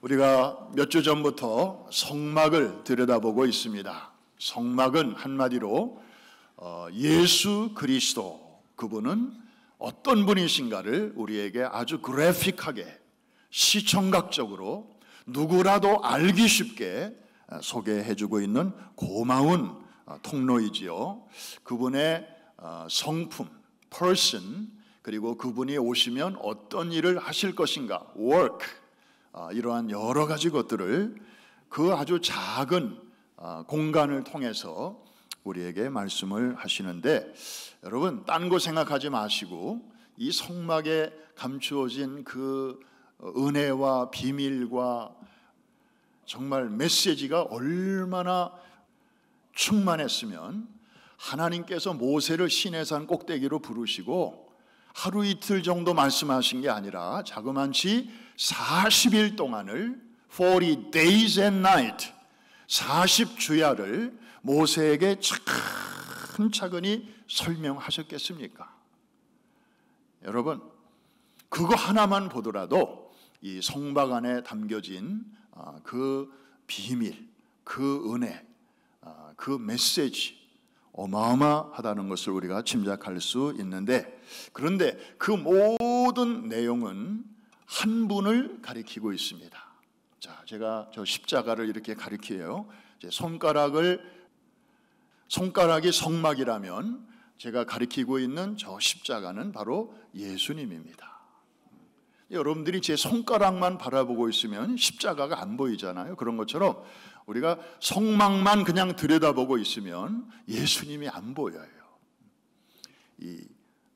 우리가 몇 주 전부터 성막을 들여다보고 있습니다. 성막은 한마디로 예수 그리스도, 그분은 어떤 분이신가를 우리에게 아주 그래픽하게 시청각적으로 누구라도 알기 쉽게 소개해주고 있는 고마운 통로이지요. 그분의 성품, person, 그리고 그분이 오시면 어떤 일을 하실 것인가, work, 이러한 여러 가지 것들을 그 아주 작은 공간을 통해서 우리에게 말씀을 하시는데, 여러분 딴 거 생각하지 마시고 이 성막에 감추어진 그 은혜와 비밀과 정말 메시지가 얼마나 충만했으면 하나님께서 모세를 시내산 꼭대기로 부르시고 하루 이틀 정도 말씀하신 게 아니라 자그만치 40일 동안을 40 days and night 40주야를 모세에게 차근차근히 설명하셨겠습니까? 여러분, 그거 하나만 보더라도 이 성막 안에 담겨진 그 비밀, 그 은혜, 그 메시지 어마어마하다는 것을 우리가 짐작할 수 있는데, 그런데 그 모든 내용은 한 분을 가리키고 있습니다. 자, 제가 저 십자가를 이렇게 가리켜요. 손가락이 성막이라면 제가 가리키고 있는 저 십자가는 바로 예수님입니다. 여러분들이 제 손가락만 바라보고 있으면 십자가가 안 보이잖아요. 그런 것처럼 우리가 성막만 그냥 들여다보고 있으면 예수님이 안 보여요. 이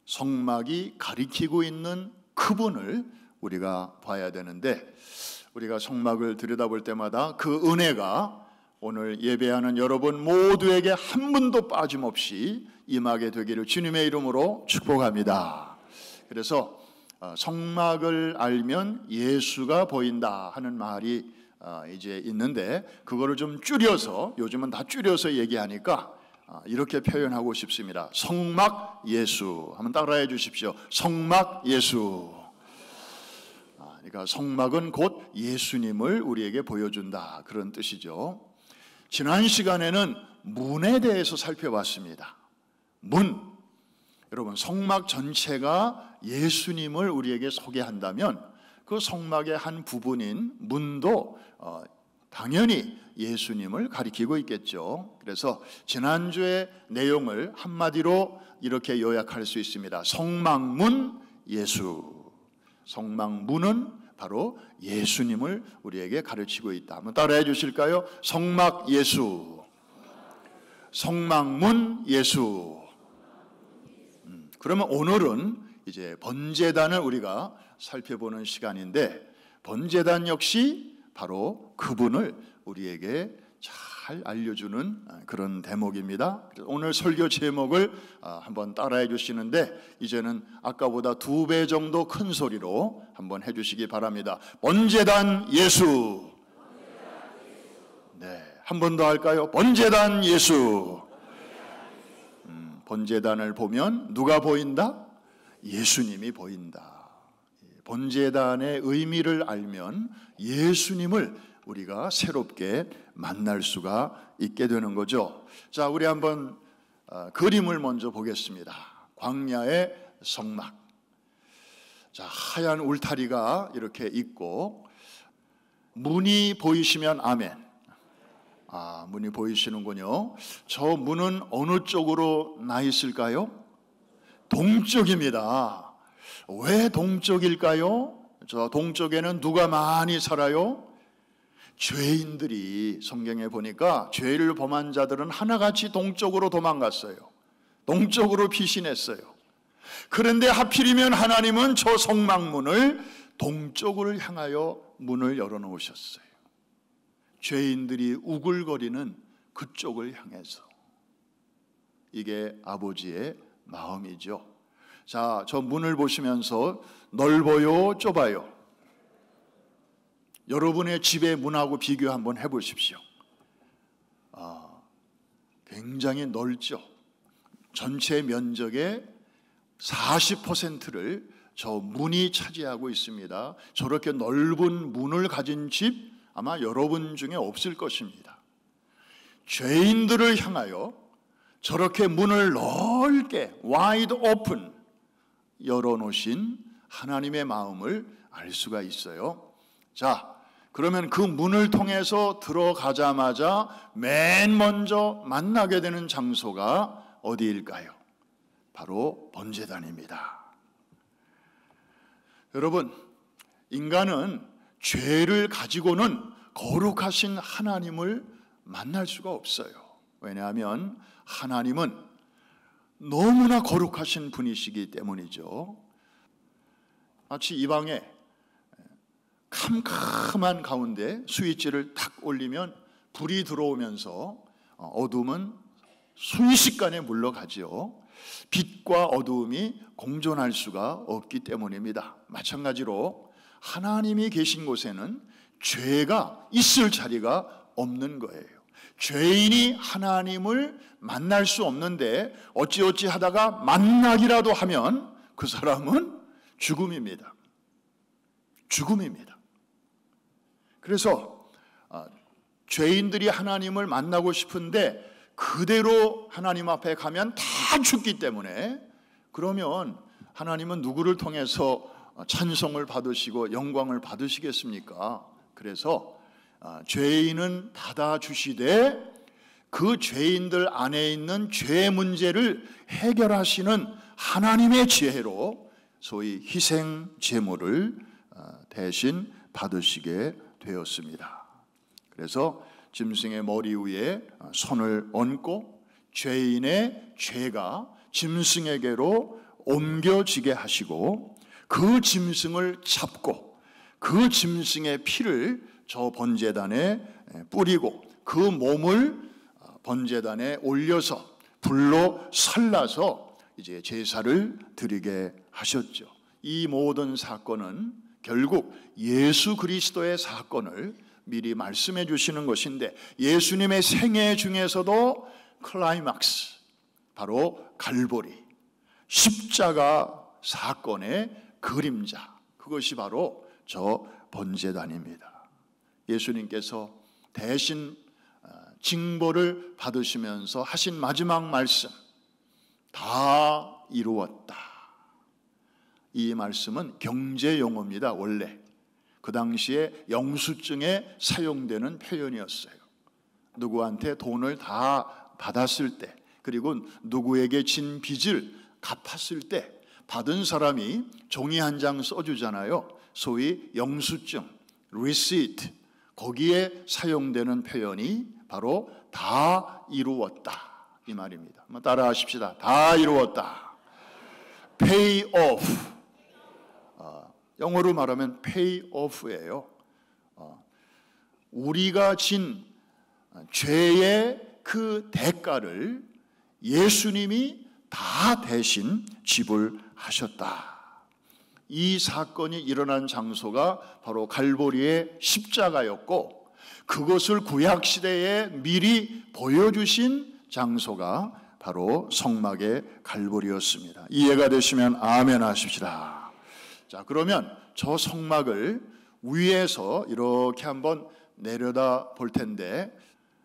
성막이 가리키고 있는 그분을 우리가 봐야 되는데, 우리가 성막을 들여다볼 때마다 그 은혜가 오늘 예배하는 여러분 모두에게 한 분도 빠짐없이 임하게 되기를 주님의 이름으로 축복합니다. 그래서 성막을 알면 예수가 보인다 하는 말이 이제 있는데, 그거를 좀 줄여서, 요즘은 다 줄여서 얘기하니까 이렇게 표현하고 싶습니다. 성막 예수. 한번 따라해 주십시오. 성막 예수. 그러니까 성막은 곧 예수님을 우리에게 보여준다, 그런 뜻이죠. 지난 시간에는 문에 대해서 살펴봤습니다. 문. 여러분, 성막 전체가 예수님을 우리에게 소개한다면 그 성막의 한 부분인 문도 당연히 예수님을 가리키고 있겠죠. 그래서 지난주의 내용을 한마디로 이렇게 요약할 수 있습니다. 성막문 예수. 성막문은 바로 예수님을 우리에게 가르치고 있다. 한번 따라해 주실까요? 성막 예수, 성막문 예수. 그러면 오늘은 이제 번제단을 우리가 살펴보는 시간인데, 번제단 역시 바로 그분을 우리에게 잘 알려주는 그런 대목입니다. 오늘 설교 제목을 한번 따라해 주시는데, 이제는 아까보다 2배 정도 큰 소리로 한번 해주시기 바랍니다. 번제단 예수. 네, 한 번 더 할까요? 번제단 예수. 번제단을 보면 누가 보인다? 예수님이 보인다. 번제단의 의미를 알면 예수님을 우리가 새롭게 만날 수가 있게 되는 거죠. 자, 우리 한번 그림을 먼저 보겠습니다. 광야의 성막. 자, 하얀 울타리가 이렇게 있고, 문이 보이시면 아멘. 문이 보이시는군요. 저 문은 어느 쪽으로 나 있을까요? 동쪽입니다. 왜 동쪽일까요? 저 동쪽에는 누가 많이 살아요? 죄인들이, 성경에 보니까 죄를 범한 자들은 하나같이 동쪽으로 도망갔어요. 동쪽으로 피신했어요. 그런데 하필이면 하나님은 저 성막문을 동쪽을 향하여 문을 열어놓으셨어요. 죄인들이 우글거리는 그쪽을 향해서. 이게 아버지의 마음이죠. 자, 저 문을 보시면서 넓어요, 좁아요? 여러분의 집의 문하고 비교 한번 해보십시오. 굉장히 넓죠. 전체 면적의 40%를 저 문이 차지하고 있습니다. 저렇게 넓은 문을 가진 집 아마 여러분 중에 없을 것입니다. 죄인들을 향하여 저렇게 문을 넓게 wide open 열어놓으신 하나님의 마음을 알 수가 있어요. 자, 그러면 그 문을 통해서 들어가자마자 맨 먼저 만나게 되는 장소가 어디일까요? 바로 번제단입니다. 여러분, 인간은 죄를 가지고는 거룩하신 하나님을 만날 수가 없어요. 왜냐하면 하나님은 너무나 거룩하신 분이시기 때문이죠. 마치 이 방에 캄캄한 가운데 스위치를 탁 올리면 불이 들어오면서 어둠은 순식간에 물러가지요. 빛과 어두움이 공존할 수가 없기 때문입니다. 마찬가지로 하나님이 계신 곳에는 죄가 있을 자리가 없는 거예요. 죄인이 하나님을 만날 수 없는데 어찌어찌 하다가 만나기라도 하면 그 사람은 죽음입니다. 죽음입니다. 그래서 죄인들이 하나님을 만나고 싶은데 그대로 하나님 앞에 가면 다 죽기 때문에, 그러면 하나님은 누구를 통해서 찬송을 받으시고 영광을 받으시겠습니까? 그래서 죄인은 닫아주시되 그 죄인들 안에 있는 죄 문제를 해결하시는 하나님의 지혜로 소위 희생 제물을 대신 받으시게 되었습니다. 그래서 짐승의 머리 위에 손을 얹고 죄인의 죄가 짐승에게로 옮겨지게 하시고 그 짐승을 잡고 그 짐승의 피를 저 번제단에 뿌리고 그 몸을 번제단에 올려서 불로 살라서 이제 제사를 드리게 하셨죠. 이 모든 사건은 결국 예수 그리스도의 사건을 미리 말씀해 주시는 것인데, 예수님의 생애 중에서도 클라이막스, 바로 갈보리 십자가 사건의 그림자, 그것이 바로 저 번제단입니다. 예수님께서 대신 징벌을 받으시면서 하신 마지막 말씀, 다 이루었다. 이 말씀은 경제 용어입니다. 원래 그 당시에 영수증에 사용되는 표현이었어요. 누구한테 돈을 다 받았을 때, 그리고 누구에게 진 빚을 갚았을 때 받은 사람이 종이 한 장 써주잖아요. 소위 영수증, receipt, 거기에 사용되는 표현이 바로 다 이루었다 이 말입니다. 한번 따라 하십시다. 다 이루었다. pay off, 영어로 말하면 pay off예요. 우리가 진 죄의 그 대가를 예수님이 다 대신 지불하셨다. 이 사건이 일어난 장소가 바로 갈보리의 십자가였고, 그것을 구약시대에 미리 보여주신 장소가 바로 성막의 갈보리였습니다. 이해가 되시면 아멘 하십시다. 자, 그러면 저 성막을 위에서 이렇게 한번 내려다 볼 텐데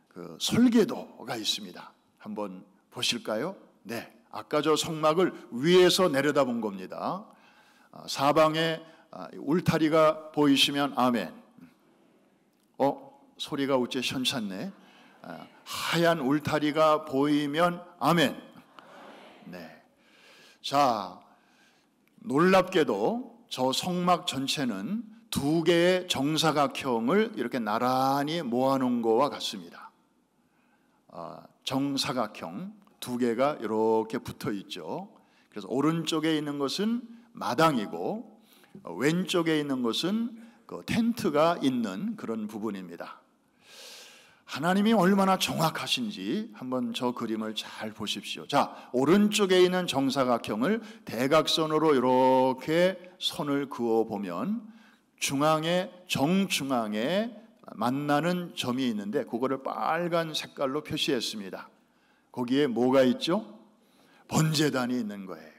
그 설계도가 있습니다. 한번 보실까요? 네, 아까 저 성막을 위에서 내려다 본 겁니다. 사방에 울타리가 보이시면 아멘. 소리가 어째 현찮네. 하얀 울타리가 보이면 아멘. 네. 자, 놀랍게도 저 성막 전체는 두 개의 정사각형을 이렇게 나란히 모아놓은 것과 같습니다. 정사각형 두 개가 이렇게 붙어 있죠. 그래서 오른쪽에 있는 것은 마당이고 왼쪽에 있는 것은 그 텐트가 있는 그런 부분입니다. 하나님이 얼마나 정확하신지 한번 저 그림을 잘 보십시오. 자, 오른쪽에 있는 정사각형을 대각선으로 이렇게 선을 그어 보면 중앙에, 정중앙에 만나는 점이 있는데 그거를 빨간 색깔로 표시했습니다. 거기에 뭐가 있죠? 번제단이 있는 거예요.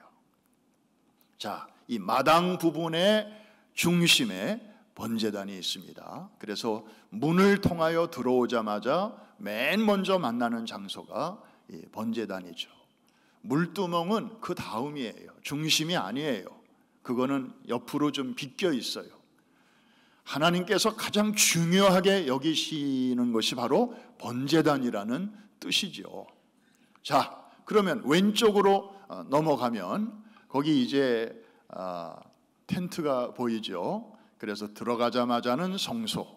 자, 이 마당 부분의 중심에 번제단이 있습니다. 그래서 문을 통하여 들어오자마자 맨 먼저 만나는 장소가 이 번제단이죠. 물두멍은 그 다음이에요. 중심이 아니에요. 그거는 옆으로 좀 비껴 있어요. 하나님께서 가장 중요하게 여기시는 것이 바로 번제단이라는 뜻이죠. 자, 그러면 왼쪽으로 넘어가면 거기 이제 텐트가 보이죠. 그래서 들어가자마자는 성소,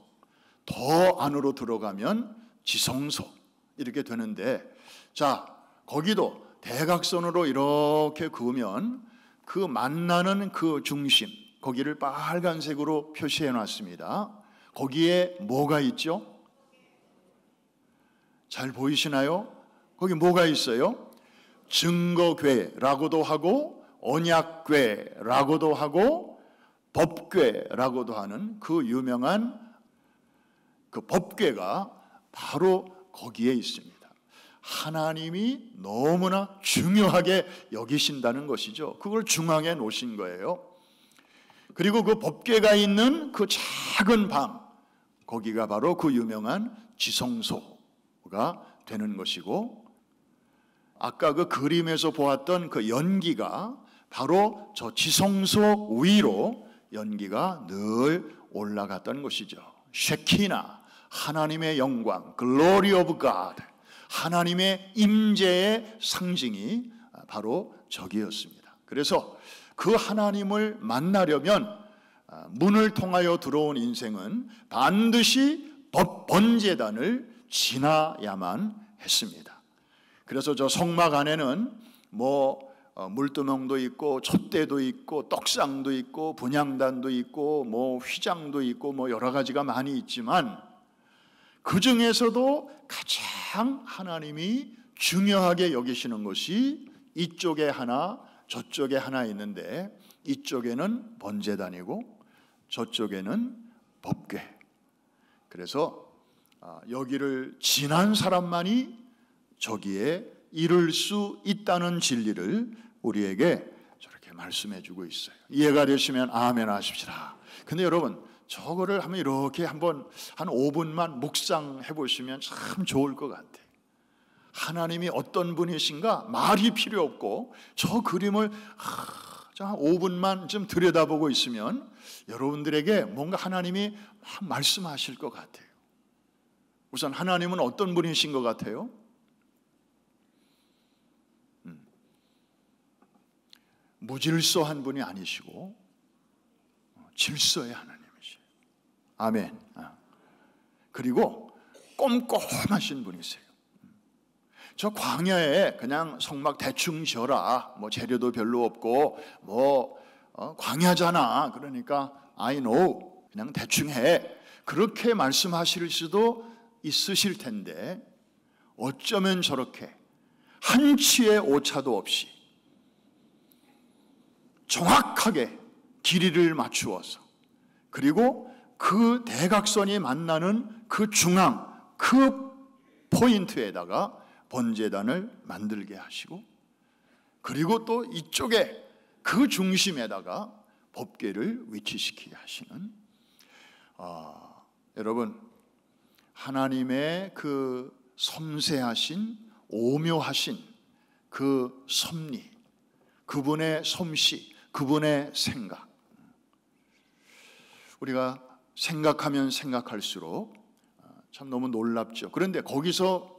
더 안으로 들어가면 지성소 이렇게 되는데, 자, 거기도 대각선으로 이렇게 그으면 그 만나는 그 중심, 거기를 빨간색으로 표시해 놨습니다. 거기에 뭐가 있죠? 잘 보이시나요? 거기 뭐가 있어요? 증거궤라고도 하고 언약궤라고도 하고 법궤라고도 하는 그 유명한 그 법궤가 바로 거기에 있습니다. 하나님이 너무나 중요하게 여기신다는 것이죠. 그걸 중앙에 놓으신 거예요. 그리고 그 법궤가 있는 그 작은 방, 거기가 바로 그 유명한 지성소가 되는 것이고, 아까 그 그림에서 보았던 그 연기가 바로 저 지성소 위로 연기가 늘 올라갔던 것이죠. 쉐키나, 하나님의 영광, Glory of God, 하나님의 임재의 상징이 바로 저기였습니다. 그래서 그 하나님을 만나려면 문을 통하여 들어온 인생은 반드시 번제단을 지나야만 했습니다. 그래서 저 성막 안에는 뭐 물두멍도 있고 촛대도 있고 떡상도 있고 분향단도 있고 뭐 휘장도 있고 뭐 여러 가지가 많이 있지만, 그 중에서도 가장 하나님이 중요하게 여기시는 것이 이쪽에 하나 저쪽에 하나 있는데, 이쪽에는 번제단이고 저쪽에는 법궤. 그래서 여기를 지난 사람만이 저기에 이룰 수 있다는 진리를 우리에게 저렇게 말씀해 주고 있어요. 이해가 되시면 아멘 하십시다. 근데 여러분, 저거를 한번 이렇게 한번 한 5분만 묵상해 보시면 참 좋을 것 같아요. 하나님이 어떤 분이신가 말이 필요 없고 저 그림을 한 5분만 좀 들여다보고 있으면 여러분들에게 뭔가 하나님이 막 말씀하실 것 같아요. 우선 하나님은 어떤 분이신 것 같아요? 무질서한 분이 아니시고 질서의 하나님이시에요. 아멘. 그리고 꼼꼼하신 분이세요. 저 광야에 그냥 성막 대충 지어라, 뭐 재료도 별로 없고 뭐 광야잖아, 그러니까 I know, 그냥 대충 해, 그렇게 말씀하실 수도 있으실 텐데, 어쩌면 저렇게 한치의 오차도 없이 정확하게 길이를 맞추어서, 그리고 그 대각선이 만나는 그 중앙, 그 포인트에다가 번제단을 만들게 하시고, 그리고 또 이쪽에 그 중심에다가 법궤를 위치시키게 하시는, 여러분, 하나님의 그 섬세하신 오묘하신 그 섭리, 그분의 솜씨, 그분의 생각, 우리가 생각하면 생각할수록 참 너무 놀랍죠. 그런데 거기서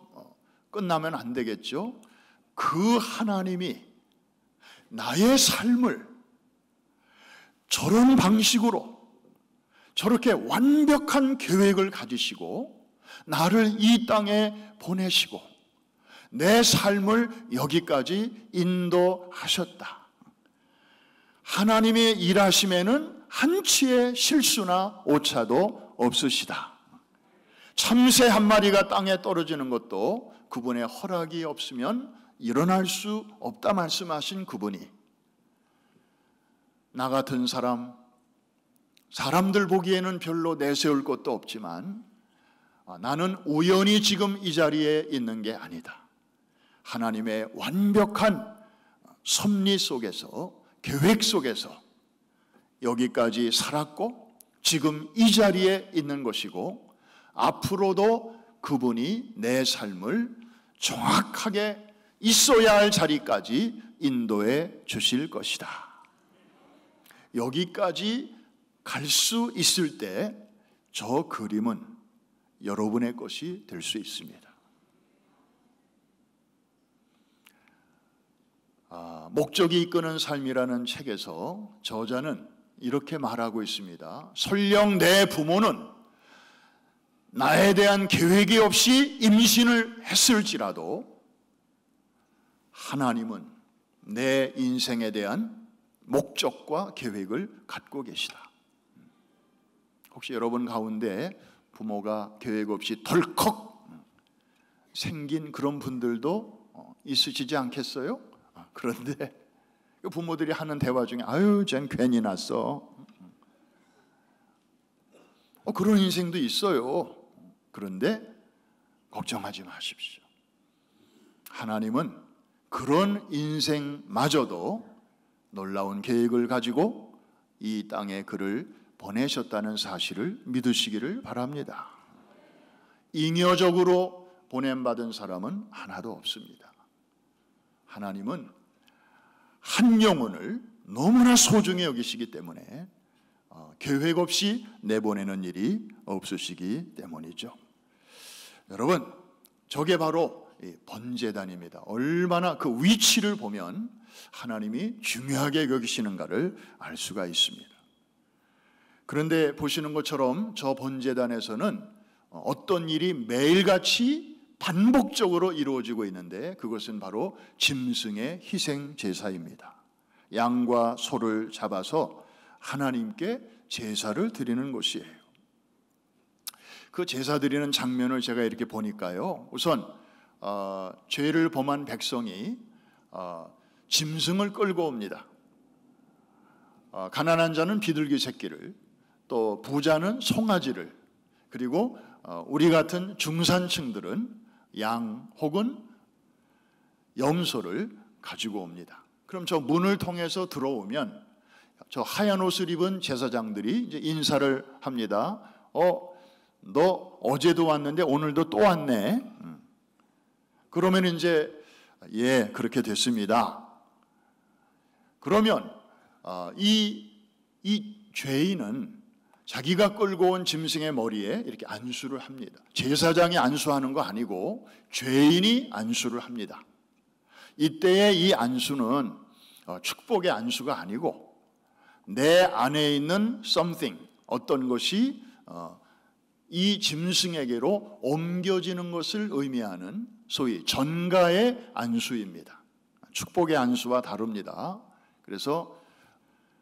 끝나면 안 되겠죠. 그 하나님이 나의 삶을 저런 방식으로 저렇게 완벽한 계획을 가지시고 나를 이 땅에 보내시고 내 삶을 여기까지 인도하셨다. 하나님의 일하심에는 한치의 실수나 오차도 없으시다. 참새 한 마리가 땅에 떨어지는 것도 그분의 허락이 없으면 일어날 수 없다 말씀하신 그분이, 나 같은 사람들 보기에는 별로 내세울 것도 없지만 나는 우연히 지금 이 자리에 있는 게 아니다. 하나님의 완벽한 섭리 속에서 계획 속에서 여기까지 살았고 지금 이 자리에 있는 것이고 앞으로도 그분이 내 삶을 정확하게 있어야 할 자리까지 인도해 주실 것이다. 여기까지 갈 수 있을 때 저 그림은 여러분의 것이 될 수 있습니다. 목적이 이끄는 삶이라는 책에서 저자는 이렇게 말하고 있습니다. 설령 내 부모는 나에 대한 계획이 없이 임신을 했을지라도 하나님은 내 인생에 대한 목적과 계획을 갖고 계시다. 혹시 여러분 가운데 부모가 계획 없이 덜컥 생긴 그런 분들도 있으시지 않겠어요? 그런데 부모들이 하는 대화 중에 아유 쟨 괜히 났어. 그런 인생도 있어요. 그런데 걱정하지 마십시오. 하나님은 그런 인생마저도 놀라운 계획을 가지고 이 땅에 그를 보내셨다는 사실을 믿으시기를 바랍니다. 잉여적으로 보냄받은 사람은 하나도 없습니다. 하나님은 한 영혼을 너무나 소중히 여기시기 때문에 계획 없이 내보내는 일이 없으시기 때문이죠. 여러분, 저게 바로 번제단입니다. 얼마나 그 위치를 보면 하나님이 중요하게 여기시는가를 알 수가 있습니다. 그런데 보시는 것처럼 저 번제단에서는 어떤 일이 매일같이 반복적으로 이루어지고 있는데 그것은 바로 짐승의 희생 제사입니다. 양과 소를 잡아서 하나님께 제사를 드리는 것이에요. 그 제사 드리는 장면을 제가 이렇게 보니까요. 우선 죄를 범한 백성이 짐승을 끌고 옵니다. 가난한 자는 비둘기 새끼를, 또 부자는 송아지를, 그리고 우리 같은 중산층들은 양 혹은 염소를 가지고 옵니다. 그럼 저 문을 통해서 들어오면 저 하얀 옷을 입은 제사장들이 이제 인사를 합니다. 너 어제도 왔는데 오늘도 또 왔네. 그러면 이제 예, 그렇게 됐습니다. 그러면 이 죄인은 자기가 끌고 온 짐승의 머리에 이렇게 안수를 합니다. 제사장이 안수하는 거 아니고 죄인이 안수를 합니다. 이때의 이 안수는 축복의 안수가 아니고 내 안에 있는 something, 어떤 것이 이 짐승에게로 옮겨지는 것을 의미하는 소위 전가의 안수입니다. 축복의 안수와 다릅니다. 그래서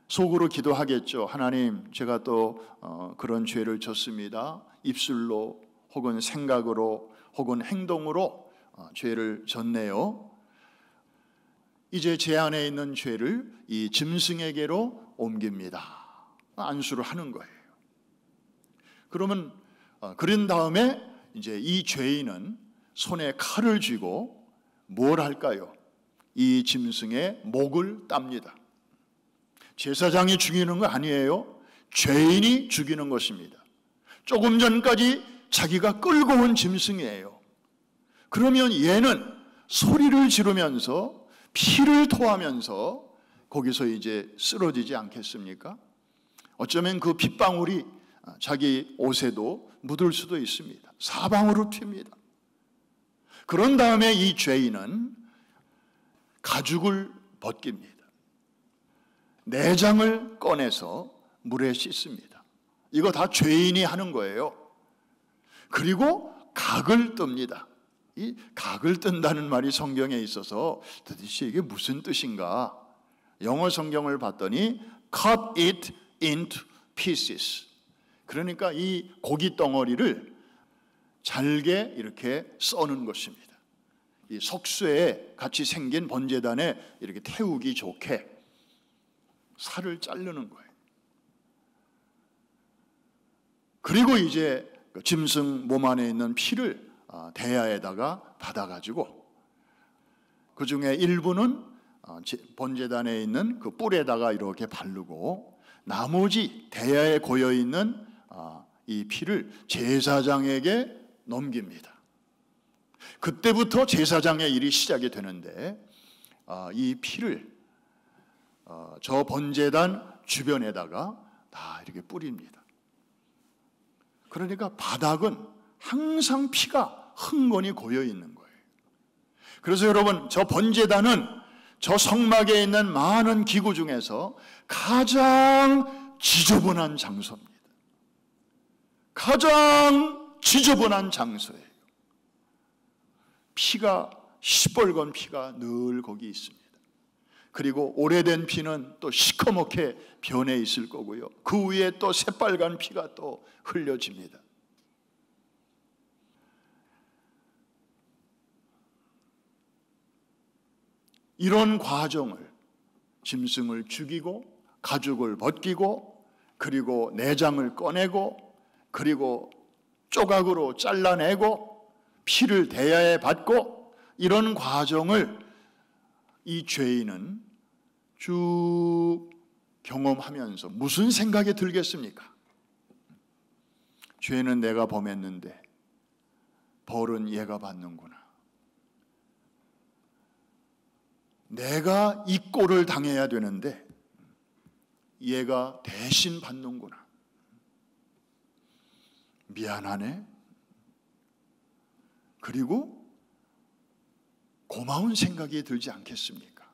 속으로 기도하겠죠. 하나님, 제가 또 그런 죄를 졌습니다. 입술로 혹은 생각으로 혹은 행동으로 죄를 졌네요. 이제 제 안에 있는 죄를 이 짐승에게로 옮깁니다. 안수를 하는 거예요. 그러면 그런 다음에 이제 이 죄인은 손에 칼을 쥐고 뭘 할까요? 이 짐승의 목을 땁니다. 제사장이 죽이는 거 아니에요. 죄인이 죽이는 것입니다. 조금 전까지 자기가 끌고 온 짐승이에요. 그러면 얘는 소리를 지르면서 피를 토하면서 거기서 이제 쓰러지지 않겠습니까? 어쩌면 그 핏방울이 자기 옷에도 묻을 수도 있습니다. 사방으로 튑니다. 그런 다음에 이 죄인은 가죽을 벗깁니다. 내장을 꺼내서 물에 씻습니다. 이거 다 죄인이 하는 거예요. 그리고 각을 뜹니다. 이 각을 뜬다는 말이 성경에 있어서 도대체 이게 무슨 뜻인가? 영어 성경을 봤더니 cut it into pieces. 그러니까 이 고기 덩어리를 잘게 이렇게 써는 것입니다. 이 석쇠에 같이 생긴 번제단에 이렇게 태우기 좋게 살을 자르는 거예요. 그리고 이제 짐승 몸 안에 있는 피를 대야에다가 받아가지고 그 중에 일부는 번제단에 있는 그 뿔에다가 이렇게 바르고 나머지 대야에 고여 있는 이 피를 제사장에게 넘깁니다. 그때부터 제사장의 일이 시작이 되는데 이 피를 저 번제단 주변에다가 다 이렇게 뿌립니다. 그러니까 바닥은 항상 피가 흥건히 고여 있는 거예요. 그래서 여러분, 저 번제단은 저 성막에 있는 많은 기구 중에서 가장 지저분한 장소입니다. 가장 지저분한 장소예요. 피가, 시뻘건 피가 늘 거기 있습니다. 그리고 오래된 피는 또 시커멓게 변해 있을 거고요. 그 위에 또 새빨간 피가 또 흘려집니다. 이런 과정을, 짐승을 죽이고 가죽을 벗기고 그리고 내장을 꺼내고 그리고 조각으로 잘라내고 피를 대야에 받고 이런 과정을 이 죄인은 쭉 경험하면서 무슨 생각이 들겠습니까? 죄는 내가 범했는데 벌은 얘가 받는구나. 내가 이 꼴을 당해야 되는데 얘가 대신 받는구나. 미안하네. 그리고 고마운 생각이 들지 않겠습니까?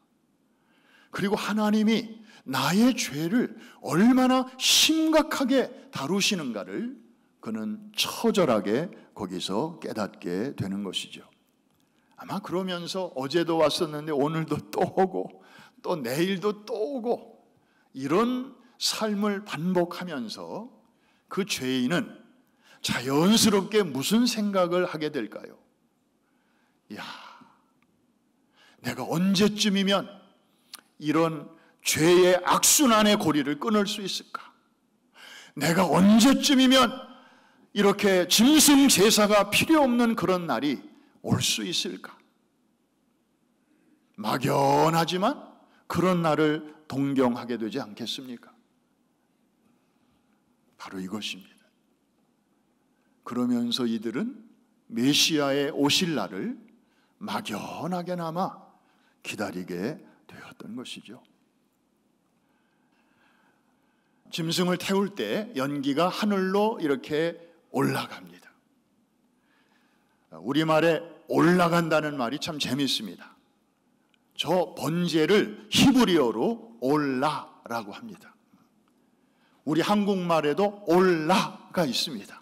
그리고 하나님이 나의 죄를 얼마나 심각하게 다루시는가를 그는 처절하게 거기서 깨닫게 되는 것이죠. 아마 그러면서 어제도 왔었는데 오늘도 또 오고 또 내일도 또 오고 이런 삶을 반복하면서 그 죄인은 자연스럽게 무슨 생각을 하게 될까요? 야, 내가 언제쯤이면 이런 죄의 악순환의 고리를 끊을 수 있을까? 내가 언제쯤이면 이렇게 짐승 제사가 필요 없는 그런 날이 올 수 있을까? 막연하지만 그런 날을 동경하게 되지 않겠습니까? 바로 이것입니다. 그러면서 이들은 메시아의 오실 날을 막연하게나마 기다리게 되었던 것이죠. 짐승을 태울 때 연기가 하늘로 이렇게 올라갑니다. 우리말에 올라간다는 말이 참 재미있습니다. 저 번제를 히브리어로 올라라고 합니다. 우리 한국말에도 올라가 있습니다.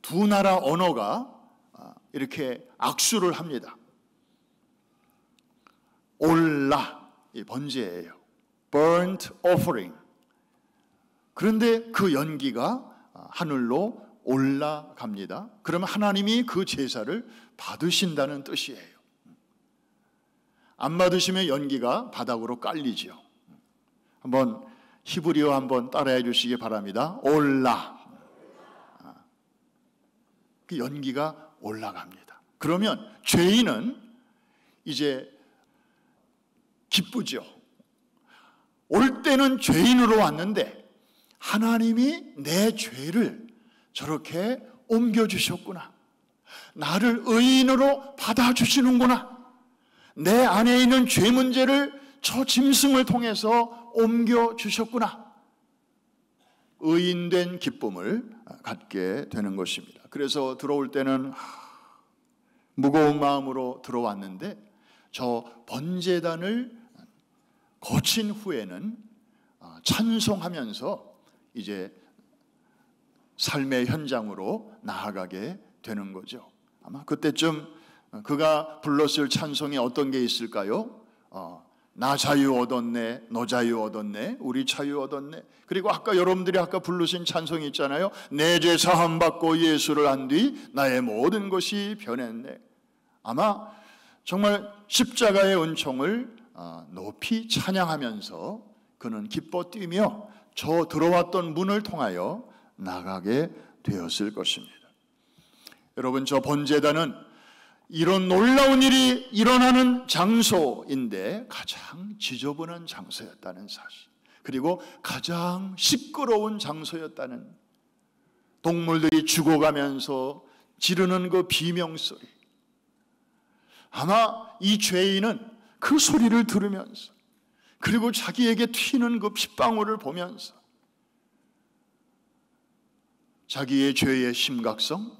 두 나라 언어가 이렇게 악수를 합니다. 올라, 이 번제예요. burnt offering. 그런데 그 연기가 하늘로 올라갑니다. 그러면 하나님이 그 제사를 받으신다는 뜻이에요. 안 받으시면 연기가 바닥으로 깔리죠. 한번 히브리어 한번 따라해 주시기 바랍니다. 올라. 그 연기가 올라갑니다. 그러면 죄인은 이제 기쁘죠. 올 때는 죄인으로 왔는데 하나님이 내 죄를 저렇게 옮겨주셨구나. 나를 의인으로 받아주시는구나. 내 안에 있는 죄 문제를 저 짐승을 통해서 옮겨주셨구나. 의인된 기쁨을 갖게 되는 것입니다. 그래서 들어올 때는 무거운 마음으로 들어왔는데 저 번제단을 거친 후에는 찬송하면서 이제 삶의 현장으로 나아가게 되는 거죠. 아마 그때쯤 그가 불렀을 찬송이 어떤 게 있을까요? 나 자유 얻었네, 너 자유 얻었네, 우리 자유 얻었네. 그리고 여러분들이 아까 부르신 찬송이 있잖아요. 내 죄 사함 받고 예수를 안 뒤 나의 모든 것이 변했네. 아마 정말 십자가의 은총을 높이 찬양하면서 그는 기뻐 뛰며 저 들어왔던 문을 통하여 나가게 되었을 것입니다. 여러분, 저 번제단은 이런 놀라운 일이 일어나는 장소인데 가장 지저분한 장소였다는 사실, 그리고 가장 시끄러운 장소였다는, 동물들이 죽어가면서 지르는 그 비명소리, 아마 이 죄인은 그 소리를 들으면서, 그리고 자기에게 튀는 그 핏방울을 보면서 자기의 죄의 심각성,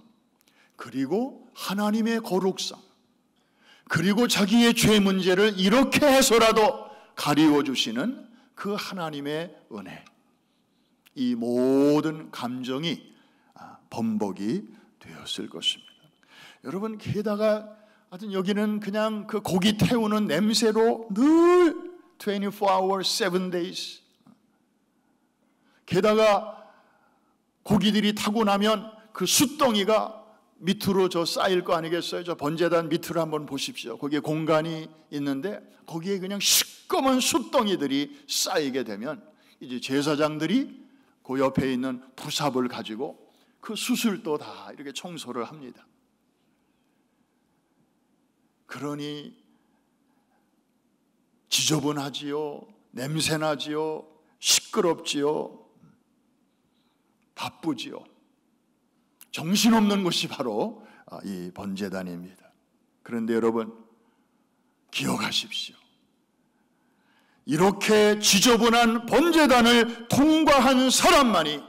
그리고 하나님의 거룩성, 그리고 자기의 죄 문제를 이렇게 해서라도 가리워 주시는 그 하나님의 은혜, 이 모든 감정이 범벅이 되었을 것입니다. 여러분, 게다가 하여튼 여기는 그냥 그 고기 태우는 냄새로 늘 24 hours, 7 days. 게다가 고기들이 타고 나면 그 숯덩이가 밑으로 저 쌓일 거 아니겠어요? 저 번제단 밑을 한번 보십시오. 거기에 공간이 있는데 거기에 그냥 시꺼먼 숯덩이들이 쌓이게 되면 이제 제사장들이 그 옆에 있는 부삽을 가지고 그 숯을 또 다 이렇게 청소를 합니다. 그러니 지저분하지요, 냄새나지요, 시끄럽지요, 바쁘지요. 정신없는 곳이 바로 이 번제단입니다. 그런데 여러분, 기억하십시오. 이렇게 지저분한 번제단을 통과한 사람만이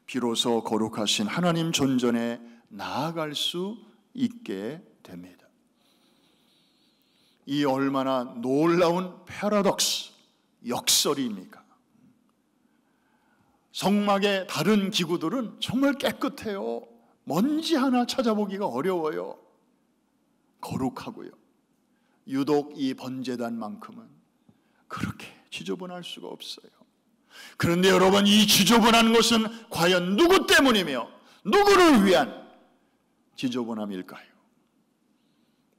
비로소 거룩하신 하나님 존전에 나아갈 수 있게 됩니다. 이 얼마나 놀라운 패러독스, 역설입니까? 성막의 다른 기구들은 정말 깨끗해요. 먼지 하나 찾아보기가 어려워요. 거룩하고요. 유독 이 번제단만큼은 그렇게 지저분할 수가 없어요. 그런데 여러분, 이 지저분한 것은 과연 누구 때문이며 누구를 위한 지저분함일까요?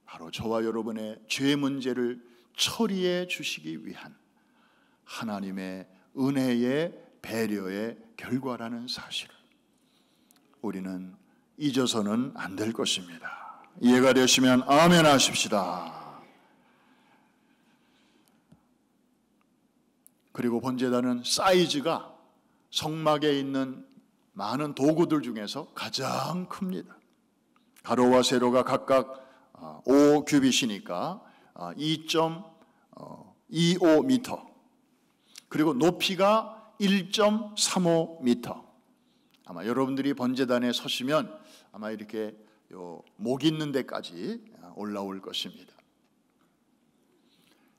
바로 저와 여러분의 죄 문제를 처리해 주시기 위한 하나님의 은혜의 배려의 결과라는 사실을 우리는 잊어서는 안 될 것입니다. 이해가 되시면 아멘 하십시다. 그리고 번제단은 사이즈가 성막에 있는 많은 도구들 중에서 가장 큽니다. 가로와 세로가 각각 5규빗이니까 2.25m, 그리고 높이가 1.35m. 아마 여러분들이 번제단에 서시면 아마 이렇게 목 있는 데까지 올라올 것입니다.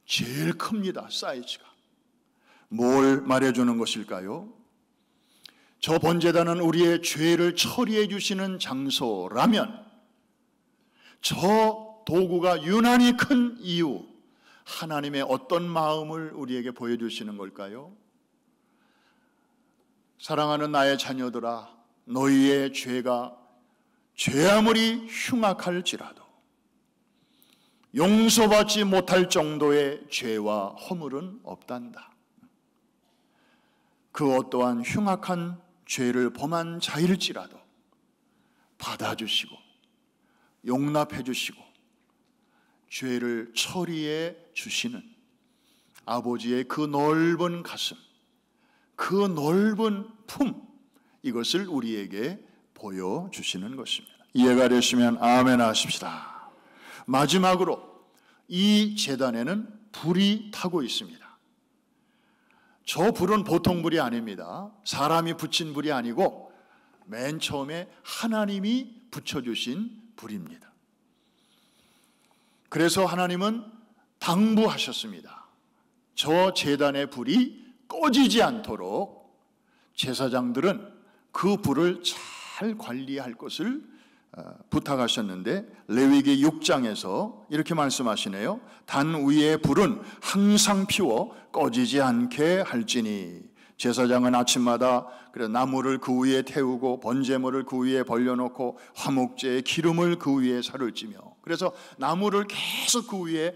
제일 큽니다. 사이즈가. 뭘 말해주는 것일까요? 저 번제단은 우리의 죄를 처리해 주시는 장소라면 저 도구가 유난히 큰 이유, 하나님의 어떤 마음을 우리에게 보여주시는 걸까요? 사랑하는 나의 자녀들아, 너희의 죄가 죄 아무리 흉악할지라도 용서받지 못할 정도의 죄와 허물은 없단다. 그 어떠한 흉악한 죄를 범한 자일지라도 받아주시고 용납해 주시고 죄를 처리해 주시는 아버지의 그 넓은 가슴, 그 넓은 품, 이것을 우리에게 보여주시는 것입니다. 이해가 되시면 아멘 하십시다. 마지막으로 이 제단에는 불이 타고 있습니다. 저 불은 보통 불이 아닙니다. 사람이 붙인 불이 아니고 맨 처음에 하나님이 붙여주신 불입니다. 그래서 하나님은 당부하셨습니다. 저 제단의 불이 꺼지지 않도록 제사장들은 그 불을 잘 관리할 것을 부탁하셨는데, 레위기 6장에서 이렇게 말씀하시네요. 단 위의 불은 항상 피워 꺼지지 않게 할지니, 제사장은 아침마다 그래 나무를 그 위에 태우고 번제물을 그 위에 벌려놓고 화목제의 기름을 그 위에 살을 찌며, 그래서 나무를 계속 그 위에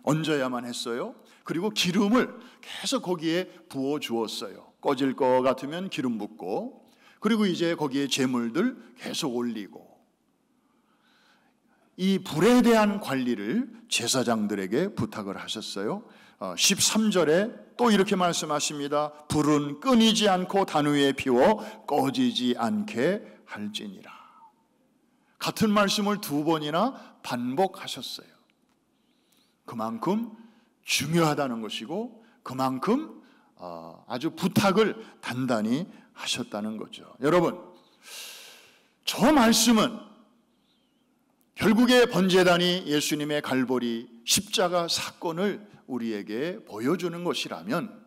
얹어야만 했어요. 그리고 기름을 계속 거기에 부어 주었어요. 꺼질 것 같으면 기름 붓고, 그리고 이제 거기에 제물들 계속 올리고, 이 불에 대한 관리를 제사장들에게 부탁을 하셨어요. 13절에 또 이렇게 말씀하십니다. 불은 끊이지 않고 단 위에 피워 꺼지지 않게 할지니라. 같은 말씀을 2번이나 반복하셨어요. 그만큼 중요하다는 것이고 그만큼 아주 부탁을 단단히 하셨다는 거죠. 여러분, 저 말씀은 결국에 번제단이 예수님의 갈보리 십자가 사건을 우리에게 보여주는 것이라면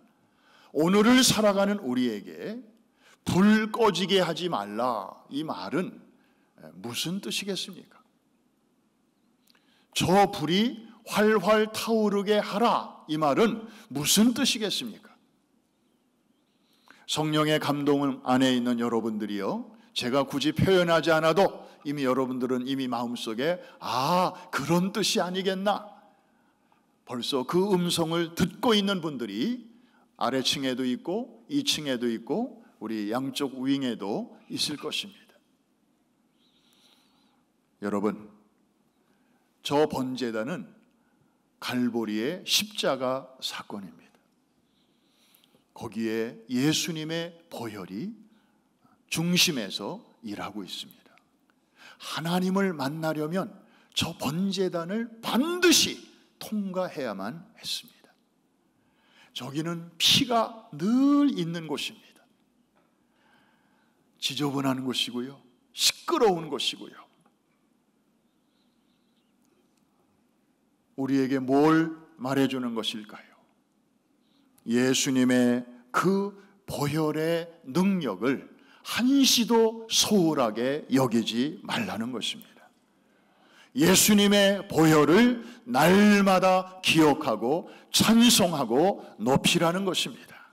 오늘을 살아가는 우리에게 불 꺼지게 하지 말라, 이 말은 무슨 뜻이겠습니까? 저 불이 활활 타오르게 하라, 이 말은 무슨 뜻이겠습니까? 성령의 감동 안에 있는 여러분들이요, 제가 굳이 표현하지 않아도 이미 여러분들은 이미 마음속에 그런 뜻이 아니겠나, 벌써 그 음성을 듣고 있는 분들이 아래층에도 있고 2층에도 있고 우리 양쪽 윙에도 있을 것입니다. 여러분, 저 번제단은 갈보리의 십자가 사건입니다. 거기에 예수님의 보혈이 중심에서 일하고 있습니다. 하나님을 만나려면 저 번제단을 반드시 통과해야만 했습니다. 저기는 피가 늘 있는 곳입니다. 지저분한 곳이고요, 시끄러운 곳이고요. 우리에게 뭘 말해주는 것일까요? 예수님의 그 보혈의 능력을 한시도 소홀하게 여기지 말라는 것입니다. 예수님의 보혈을 날마다 기억하고 찬송하고 높이라는 것입니다.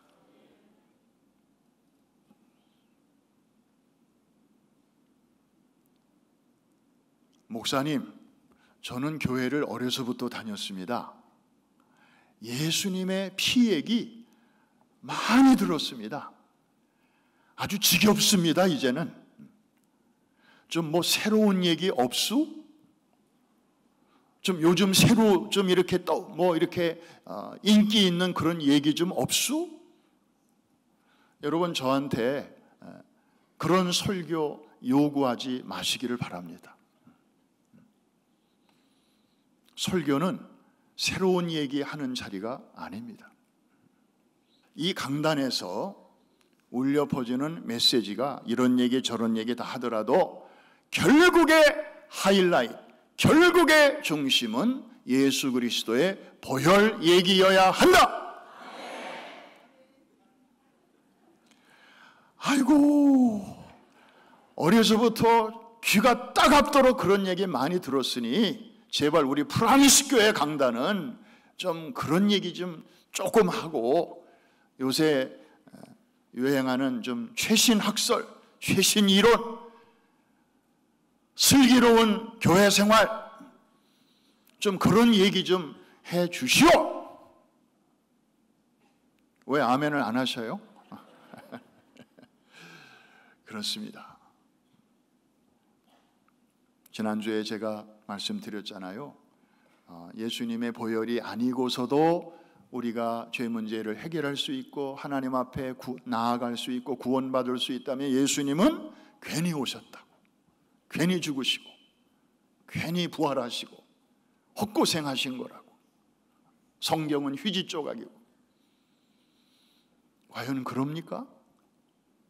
목사님, 저는 교회를 어려서부터 다녔습니다. 예수님의 피 얘기 많이 들었습니다. 아주 지겹습니다. 이제는 좀 새로운 얘기 없수? 좀 요즘 새로 좀 이렇게 또 이렇게 인기 있는 그런 얘기 좀 없수? 여러분, 저한테 그런 설교 요구하지 마시기를 바랍니다. 설교는 새로운 얘기하는 자리가 아닙니다. 이 강단에서 울려 퍼지는 메시지가 이런 얘기 저런 얘기 다 하더라도 결국의 하이라이트, 결국의 중심은 예수 그리스도의 보혈 얘기여야 한다. 아이고, 어려서부터 귀가 따갑도록 그런 얘기 많이 들었으니 제발 우리 프랑스 교회 강단은 좀 그런 얘기 좀 조금 하고 요새 유행하는 좀 최신 학설, 최신 이론, 슬기로운 교회 생활, 좀 그런 얘기 좀 해 주시오. 왜 아멘을 안 하셔요? 그렇습니다. 지난주에 제가 말씀드렸잖아요. 예수님의 보혈이 아니고서도 우리가 죄 문제를 해결할 수 있고 하나님 앞에 나아갈 수 있고 구원받을 수 있다면 예수님은 괜히 오셨다고, 괜히 죽으시고 괜히 부활하시고 헛고생하신 거라고. 성경은 휴지 조각이고. 과연 그럽니까?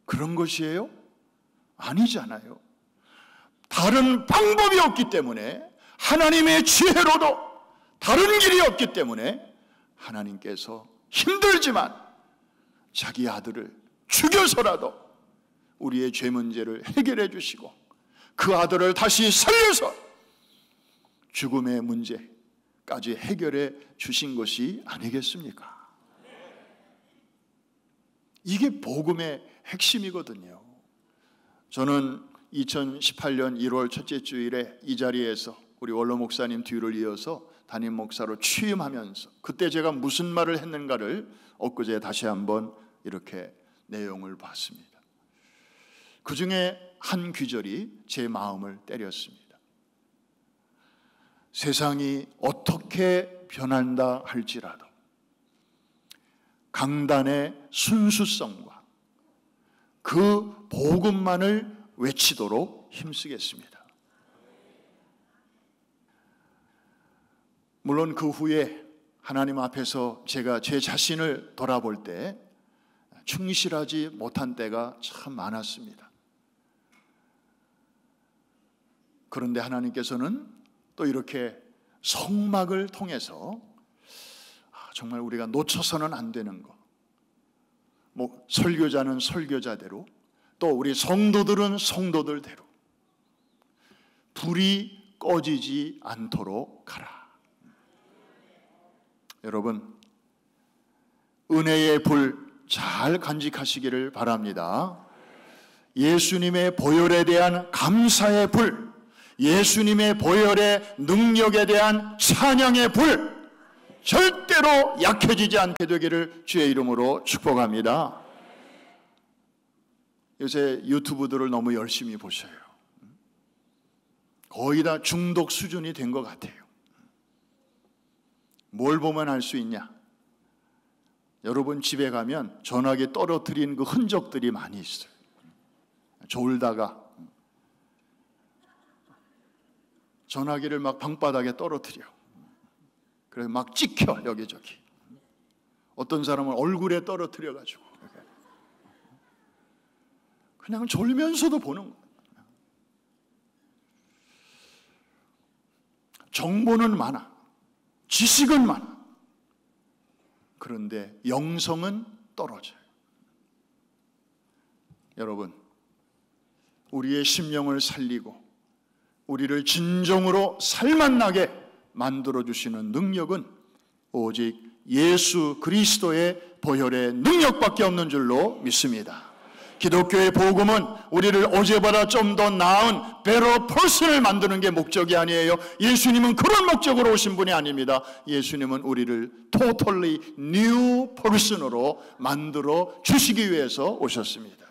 그런 것이에요? 아니잖아요. 다른 방법이 없기 때문에, 하나님의 지혜로도 다른 길이 없기 때문에 하나님께서 힘들지만 자기 아들을 죽여서라도 우리의 죄 문제를 해결해 주시고 그 아들을 다시 살려서 죽음의 문제까지 해결해 주신 것이 아니겠습니까? 이게 복음의 핵심이거든요. 저는 2018년 1월 첫째 주일에 이 자리에서 우리 원로 목사님 뒤를 이어서 담임 목사로 취임하면서 그때 제가 무슨 말을 했는가를 엊그제 다시 한번 이렇게 내용을 봤습니다. 그 중에 한 귀절이 제 마음을 때렸습니다. 세상이 어떻게 변한다 할지라도 강단의 순수성과 그 복음만을 외치도록 힘쓰겠습니다. 물론 그 후에 하나님 앞에서 제가 제 자신을 돌아볼 때 충실하지 못한 때가 참 많았습니다. 그런데 하나님께서는 또 이렇게 성막을 통해서 정말 우리가 놓쳐서는 안 되는 것, 설교자는 설교자대로, 또 우리 성도들은 성도들대로 불이 꺼지지 않도록 하라. 여러분, 은혜의 불 잘 간직하시기를 바랍니다. 예수님의 보혈에 대한 감사의 불, 예수님의 보혈의 능력에 대한 찬양의 불, 절대로 약해지지 않게 되기를 주의 이름으로 축복합니다. 요새 유튜브들을 너무 열심히 보셔요. 거의 다 중독 수준이 된 것 같아요. 뭘 보면 알 수 있냐? 여러분 집에 가면 전화기 떨어뜨린 그 흔적들이 많이 있어요. 졸다가 전화기를 막 방바닥에 떨어뜨려. 그래서 막 찍혀 여기저기. 어떤 사람은 얼굴에 떨어뜨려가지고 그냥 졸면서도 보는 거예요. 정보는 많아, 지식은 많아. 그런데 영성은 떨어져요. 여러분, 우리의 심령을 살리고 우리를 진정으로 살맛나게 만들어주시는 능력은 오직 예수 그리스도의 보혈의 능력밖에 없는 줄로 믿습니다. 기독교의 복음은 우리를 어제보다 좀 더 나은 better person을 만드는 게 목적이 아니에요. 예수님은 그런 목적으로 오신 분이 아닙니다. 예수님은 우리를 totally new person으로 만들어 주시기 위해서 오셨습니다.